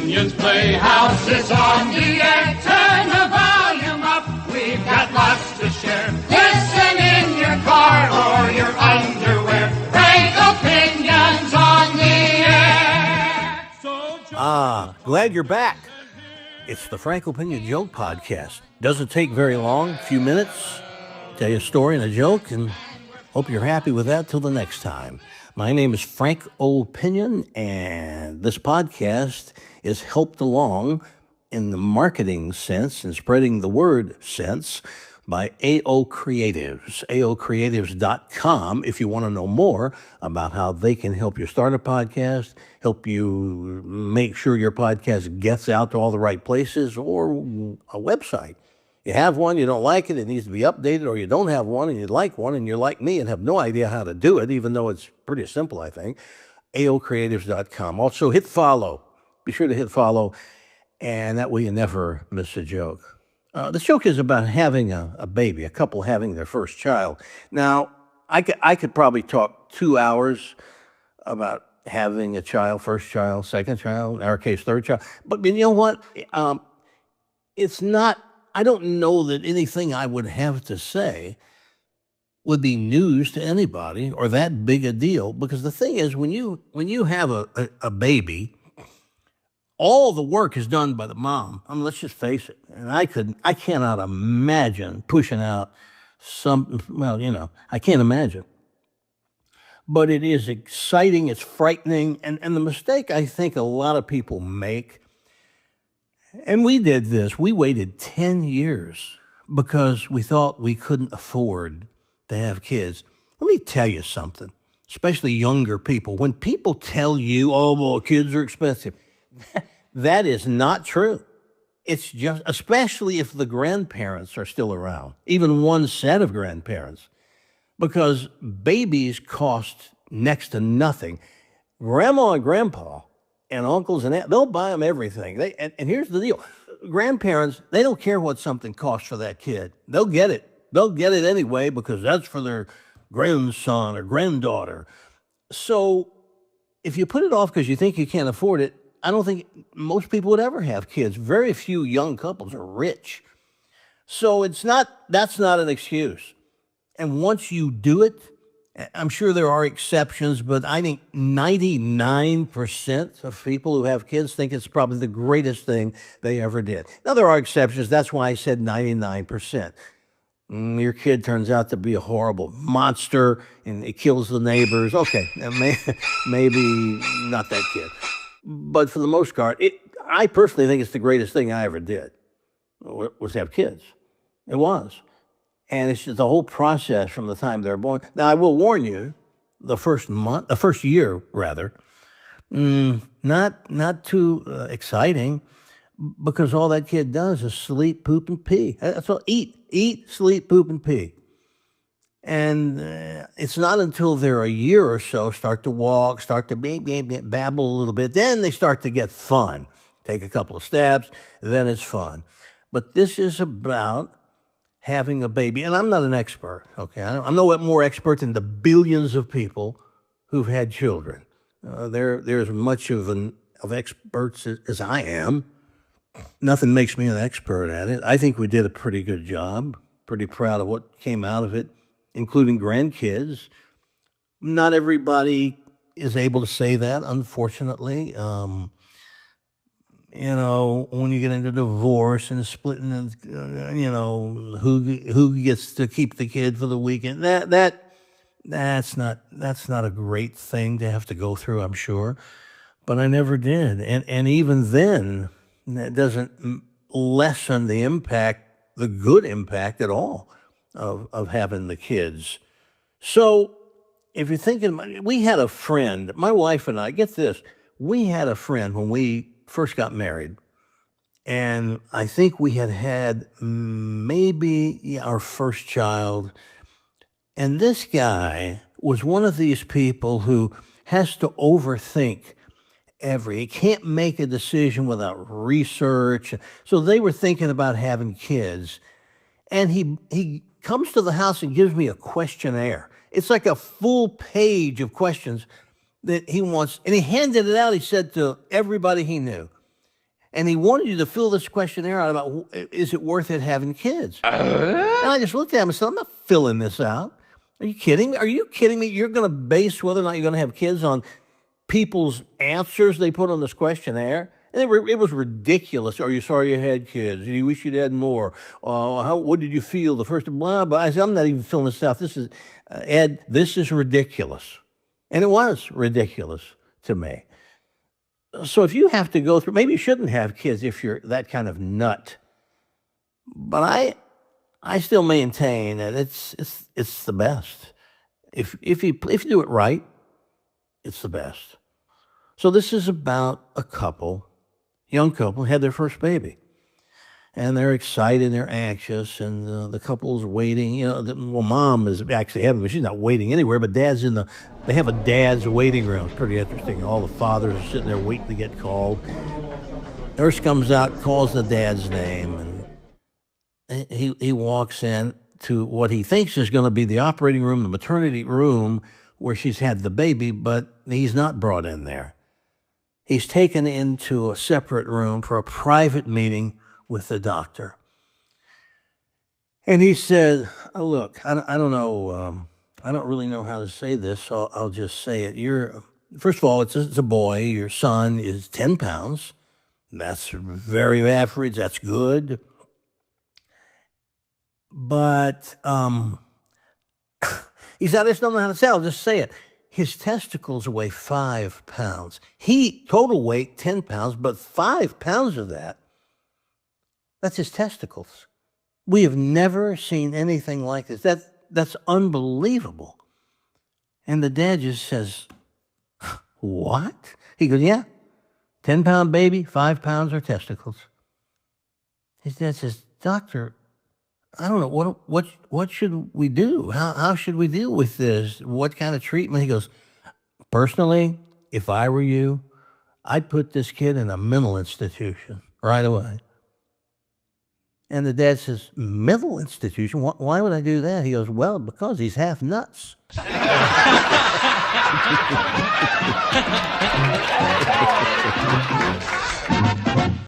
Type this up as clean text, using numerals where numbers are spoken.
Opinions Playhouse is on the air. Turn the volume up. We've got lots to share. Listen in your car or your underwear. Frank Opinions on the air. Glad you're back. It's the Frank Opinion Joke Podcast. Doesn't take very long, a few minutes. Tell you a story and a joke, and hope you're happy with that till the next time. My name is Frank Opinion, and this podcast is helped along in the marketing sense and spreading the word sense by AO Creatives, aocreatives.com, if you want to know more about how they can help you start a podcast, help you make sure your podcast gets out to all the right places, or a website. You have one, you don't like it, it needs to be updated, or you don't have one and you'd like one and you're like me and have no idea how to do it, even though it's pretty simple, I think, aocreatives.com. Also, hit follow. Be sure to hit follow, and that way you never miss a joke. This joke is about having a baby, a couple having their first child. Now, I could probably talk 2 hours about having a child, first child, second child, in our case, third child. But you know what? It's not, I don't know that anything I would have to say would be news to anybody or that big a deal. Because the thing is, when you have a baby, all the work is done by the mom. I mean, let's just face it. And I cannot imagine pushing out I can't imagine. But it is exciting, it's frightening, and the mistake I think a lot of people make, and we did this, we waited 10 years because we thought we couldn't afford to have kids. Let me tell you something, especially younger people. When people tell you, oh, well, kids are expensive, that is not true. It's just, especially if the grandparents are still around, even one set of grandparents, because babies cost next to nothing. Grandma and grandpa and uncles and aunts, they'll buy them everything. And here's the deal. Grandparents, they don't care what something costs for that kid. They'll get it. They'll get it anyway because that's for their grandson or granddaughter. So if you put it off because you think you can't afford it, I don't think most people would ever have kids. Very few young couples are rich. So that's not an excuse. And once you do it, I'm sure there are exceptions, but I think 99% of people who have kids think it's probably the greatest thing they ever did. Now, there are exceptions. That's why I said 99%. Your kid turns out to be a horrible monster and it kills the neighbors. Okay, maybe not that kid. But for the most part, I personally think it's the greatest thing I ever did, was have kids. It was. And it's just the whole process from the time they're born. Now, I will warn you, the first year, not too exciting, because all that kid does is sleep, poop, and pee. That's all. Eat, sleep, poop, and pee. And it's not until they're a year or so, start to walk, start to babble a little bit, then they start to get fun. Take a couple of steps, then it's fun. But this is about having a baby. And I'm not an expert, okay? I'm no more expert than the billions of people who've had children. They're as much of experts as I am. Nothing makes me an expert at it. I think we did a pretty good job. Pretty proud of what came out of it, including grandkids. Not everybody is able to say that, unfortunately. When you get into divorce and splitting, who gets to keep the kid for the weekend, that's not a great thing to have to go through, I'm sure. But I never did. And even then, that doesn't lessen the impact, the good impact at all of having the kids. So if you're thinking, we had a friend, my wife and I, get this, we had a friend when we first got married, and I think we had maybe our first child, and this guy was one of these people who has to overthink he can't make a decision without research. So they were thinking about having kids, and he comes to the house and gives me a questionnaire. It's like a full page of questions that he wants, and he handed it out, he said, to everybody he knew. And he wanted you to fill this questionnaire out about, is it worth it having kids? And I just looked at him and said, I'm not filling this out. Are you kidding me? Are you kidding me? You're going to base whether or not you're going to have kids on people's answers they put on this questionnaire? And it was ridiculous. Are you sorry you had kids? Do you wish you'd had more? What did you feel the first? Blah, blah. I said, I'm not even filling this out. This is, Ed, this is ridiculous. And it was ridiculous to me. So if you have to go through, maybe you shouldn't have kids if you're that kind of nut. But I still maintain that it's the best. If you do it right, it's the best. So this is about a young couple, had their first baby. And they're excited, they're anxious, and the couple's waiting. Mom is actually having, but she's not waiting anywhere, but Dad's they have a dad's waiting room. It's pretty interesting. All the fathers are sitting there waiting to get called. Nurse comes out, calls the dad's name, and he walks in to what he thinks is going to be the operating room, the maternity room, where she's had the baby, but he's not brought in there. He's taken into a separate room for a private meeting with the doctor. And he said, look, I don't know, I don't really know how to say this, so I'll just say it. First of all, it's a boy. Your son is 10 pounds. That's very average. That's good. But he said, I just don't know how to say it. I'll just say it. His testicles weigh 5 pounds. Total weight, 10 pounds, but 5 pounds of that's his testicles. We have never seen anything like this. That's unbelievable. And the dad just says, what? He goes, yeah, 10-pound baby, 5 pounds are testicles. His dad says, doctor, I don't know, what should we do? How should we deal with this? What kind of treatment? He goes, personally, if I were you, I'd put this kid in a mental institution right away. And the dad says, mental institution? Why would I do that? He goes, well, because he's half nuts.